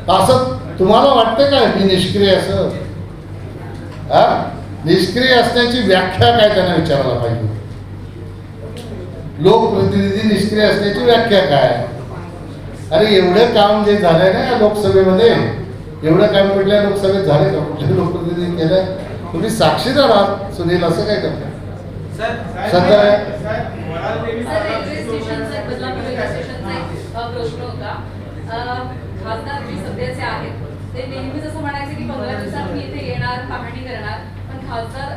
असं तुम्हाला वाटतं काय मी निष्क्रिय असं? निष्क्रिय असण्याची व्याख्या काय त्यांना विचारायला पाहिजे. लोकप्रतिनिधी निष्क्रिय असण्याची व्याख्या काय? अरे एवढं काम जे झालंय ना या लोकसभेमध्ये, एवढं काम कुठल्या लोकसभेत झाले का? कुठल्या लोकप्रतिनिधी केलंय? तुम्ही साक्षीदार आहात सुनील, असं काय करता सध्या? प्रश्न होता, खासदार जे सध्याचे आहेत ते नेहमीच असं म्हणायचे की 15 दिवसात मी इथे येणार, पाहणी करणार, पण खासदार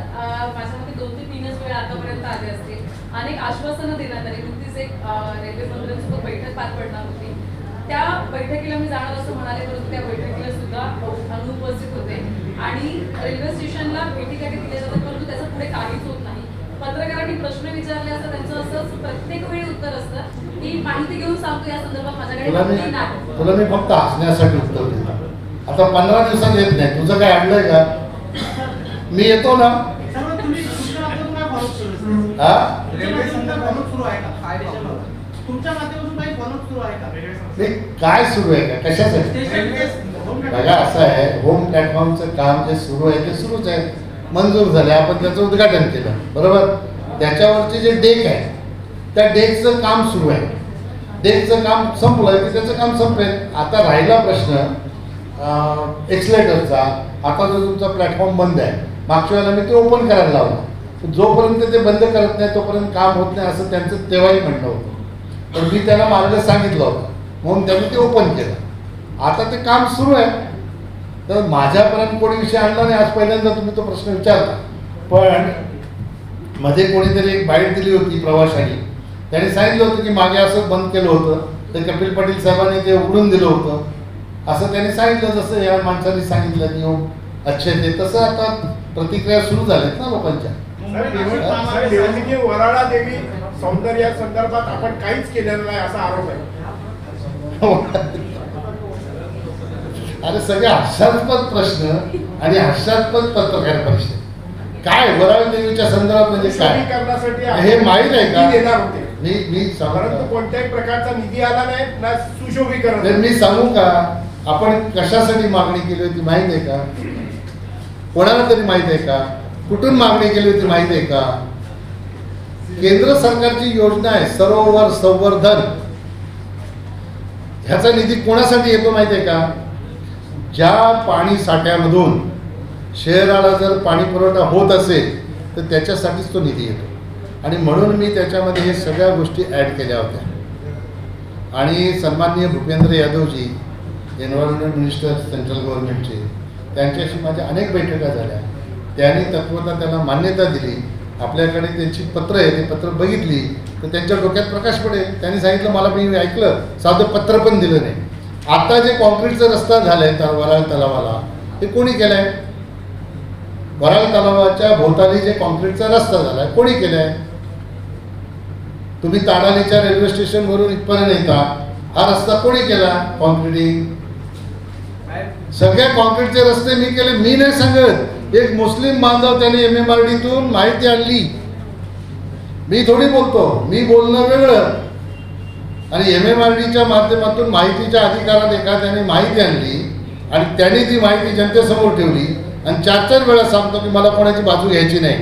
माझ्या मते 2 ते 3च वेळा आतापर्यंत आले असतील. अनेक आश्वासनं देण्यात आली. नुकतीच एक रेल्वे मंत्र्यांसोबत बैठक पार पडणार होती. त्या बैठकीला मी जाणार असं म्हणाले, परंतु त्या बैठकीला सुद्धा अनुपस्थित होते आणि रेल्वे स्टेशनला भेटीगाठी दिल्या जातात, परंतु त्याचं पुढे काहीच होत नाही. पत्रकारांनी प्रश्न विचारले असता त्यांचं असं प्रत्येक वेळी उत्तर असतं की माहिती घेऊन सांगतो, या संदर्भात माझ्याकडे नाही. तुला मी फक्त हसण्यासाठी उत्तर देतो. आता 15 दिवसात येत नाही, तुझं काय आणलंय का? मी येतो ना. काय सुरू आहे का? कशासाठी? बघा असं आहे, होम प्लॅटफॉर्मचं काम जे सुरू आहे ते सुरूच आहे. मंजूर झाले, आपण त्याचं उद्घाटन केलं, बरोबर. त्याच्यावरचे जे डेक आहे त्या डेकचं काम सुरू आहे. डेकचं काम संपलंय की त्याचं काम संपेल. आता राहिला प्रश्न एक्सलेटरचा. आता जो तुमचा प्लॅटफॉर्म बंद आहे, मागच्या वेळेला मी ते ओपन करायला लावलं. जोपर्यंत ते बंद करत नाही तोपर्यंत काम होत नाही असं त्यांचं तेव्हाही म्हणणं होतं. तर मी त्यांना मार्ग सांगितलं होतं, म्हणून त्यांनी ते ओपन केलं. आता ते काम सुरू आहे. तर माझ्यापर्यंत कोणी विषय आणला नाही. आज पहिल्यांदा तुम्ही तो प्रश्न विचारता. पण मध्ये कोणीतरी एक बाईट दिली होती प्रवाशांनी. त्यांनी सांगितलं होतं की मागे असं बंद केलं होतं, तर कपिल पाटील साहेबांनी ते उघडून दिलं होतं असं त्यांनी सांगितलं. जसं या माणसांनी सांगितलं की हो अच्छे ते, तसं आता प्रतिक्रिया सुरू झाल्यात ना लोकांच्या. वराळा देवी सौंदर्या संदर्भात आपण काहीच केलेलं नाही असा आरोप आहे. अरे सगळे हास्यास्पद प्रश्न आणि हास्यास्पद पत्रकार प्रश्न. काय वराळ देवीच्या संदर्भात म्हणजे काय हे माहीत आहे का? देणार होते मी परंतु कोणत्याही प्रकारचा निधी आला नाही ना सुशोभीकरण. मी सांगू का आपण कशासाठी मागणी केली होती माहित आहे का? कोणाला तरी माहित आहे का? कुठून मागणी केली होती माहित आहे का? केंद्र सरकारची योजना आहे सरोवर संवर्धन. ह्याचा निधी कोणासाठी येतो माहिती आहे का? ज्या पाणी साठ्यामधून शहराला जर पाणी पुरवठा होत असेल तर त्याच्यासाठीच तो निधी येतो. आणि म्हणून मी त्याच्यामध्ये हे सगळ्या गोष्टी ॲड केल्या होत्या. आणि सन्माननीय Bhupendra Yadavji, environment minister central गव्हर्नमेंटचे, त्यांच्याशी माझ्या अनेक बैठका झाल्या. त्यांनी तत्वतः त्यांना मान्यता दिली. आपल्याकडे त्यांची पत्र आहे, ते पत्र बघितली तर त्यांच्या डोक्यात प्रकाश पडेल. त्यांनी सांगितलं, मला मी ऐकलं, साधं पत्र पण दिलं नाही. आता जे कॉन्क्रीटचा रस्ता झाला आहे तर वराळ तलावाला, हे कोणी केलं आहे? वराळ तलावाच्या भोवताली जे कॉन्क्रीटचा रस्ता झाला आहे कोणी केला आहे? तुम्ही ताडालीच्या रेल्वे स्टेशनवरून इथपर्यंत येता, हा रस्ता कोणी केला? कॉन्क्रिटिंग. सगळे कॉन्क्रीटचे रस्ते मी केले. मी नाही सांगत, एक मुस्लिम बांधव त्याने MMRDतून माहिती आणली. मी थोडी बोलतो, मी बोलणं वेगळं. आणि MMRDच्या माध्यमातून माहितीच्या अधिकारात एखाद्याने माहिती आणली आणि त्यांनी ती माहिती जनतेसमोर ठेवली आणि 4-4 वेळा सांगतो की मला कोणाची बाजू घ्यायची नाही,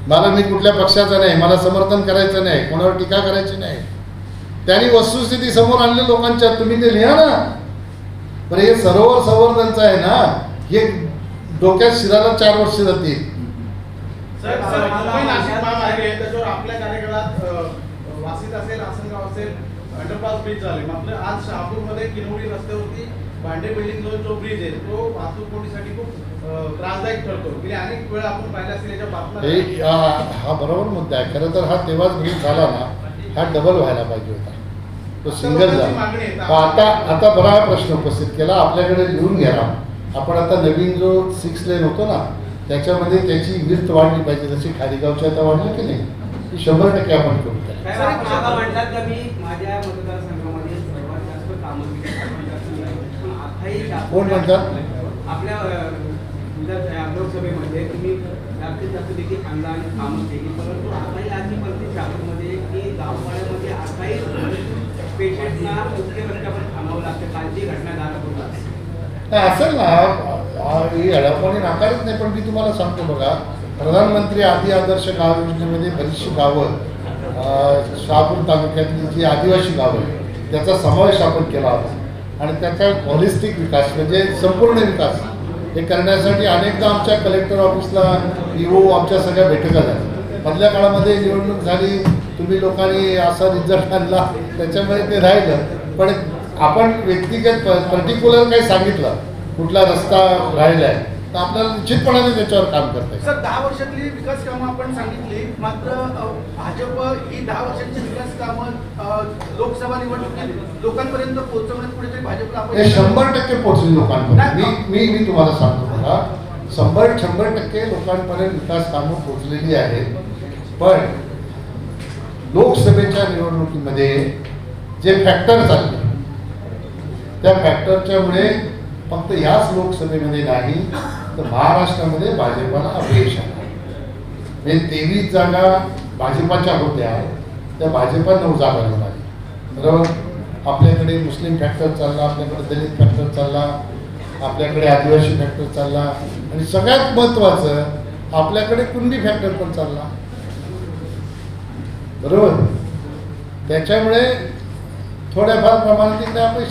मला मी कुठल्या पक्षाचा नाही, मला समर्थन करायचं नाही, कोणावर टीका करायची नाही. त्यांनी वस्तुस्थिती समोर आणली लोकांच्या. तुम्ही ते लिहा ना. पण हे सरोवर संवर्धनचं आहे ना, हे डोक्यात शिराला 4 वर्ष जातील. आपल्या कार्यकाळात वासित असेल, आसनगाव असेल, अंडरपास ब्रिज झाले. मात्र आज शहापूरमध्ये किनवडी रस्त्यावरती भांडे बिल्डिंग जो ब्रिज आहे तो वाहतूक कोणीसाठी खूप त्रासदायक ठरतो. गेल्या अनेक वेळा आपण पाहिलं असेल याच्या बातम्या. हा बरोबर मुद्दा आहे. खरं तर हा तेव्हाच ब्रिज झाला ना, हा डबल व्हायला पाहिजे होता, तो सिंगल झाला. आता बरा हा प्रश्न उपस्थित केला. आपल्याकडे लिहून घ्या. आपण आता नवीन जो 6 लेन होतो ना त्याच्यामध्ये त्याची विड्थ वाढली पाहिजे, जशी खारीगावची आता वाढली की नाही, ती 100% आपण करू. कोण म्हणतात? आपल्या लोकसभेमध्ये तुम्ही जास्तीत जास्त देखील अंदाज कामं केली, परंतु आताही आजची परिस्थिती शासनामध्ये की गावपाड्यामध्ये आताही पेशंटना मुख्य रस्त्यावर थांबावं लागतं, कालची घटना दाखवतात. नाही असेल ना, ही अडपणी नाकारत नाही, पण मी तुम्हाला सांगतो बघा, प्रधानमंत्री आदी आदर्श गाव योजनेमध्ये बरीचशी गावं शहापूर तालुक्यातली जी आदिवासी गावं आहेत त्याचा समावेश आपण केला होता आणि त्याचा हॉलिस्टिक विकास म्हणजे संपूर्ण विकास हे करण्यासाठी अनेकदा आमच्या कलेक्टर ऑफिसला EO आमच्या सगळ्या बैठका झाल्या. मधल्या काळामध्ये निवडणूक झाली, तुम्ही लोकांनी असा रिझल्ट आणला, त्याच्यामुळे ते राहिलं. पण आपण व्यक्तिगत पर्टिक्युलर काही सांगितलं कुठला रस्ता राहिला आहे तर आपल्याला निश्चितपणाने त्याच्यावर काम करता येईल. सर 10 वर्षातली विकास कामं आपण सांगितली, मात्र भाजप ही 10 वर्षांची विकास कामं लोकसभा निवडणुकीत लोकांपर्यंत पोहोचवण्यात कुठेतरी भाजपला हे 100% पोहोचले लोकांपर्यंत. मी तुम्हाला सांगतो बघा, 100% लोकांपर्यंत विकास कामं पोहोचलेली आहेत. पण लोकसभेच्या निवडणुकीमध्ये जे फॅक्टर चालले त्या फॅक्टरच्यामुळे फक्त याच लोकसभेमध्ये नाही तर महाराष्ट्रामध्ये भाजपाला अपयश आलं. म्हणजे 23 जागा भाजपाच्या होत्या त्या भाजपा 9 जागा लागली. बरोबर, आपल्याकडे मुस्लिम फॅक्टर चालला, आपल्याकडे दलित फॅक्टर चालला, आपल्याकडे आदिवासी फॅक्टर चालला आणि सगळ्यात महत्त्वाचं आपल्याकडे कुणबी फॅक्टर पण चालला. बरोबर, त्याच्यामुळे थोड्याफार प्रमाणात तिकडे अपयश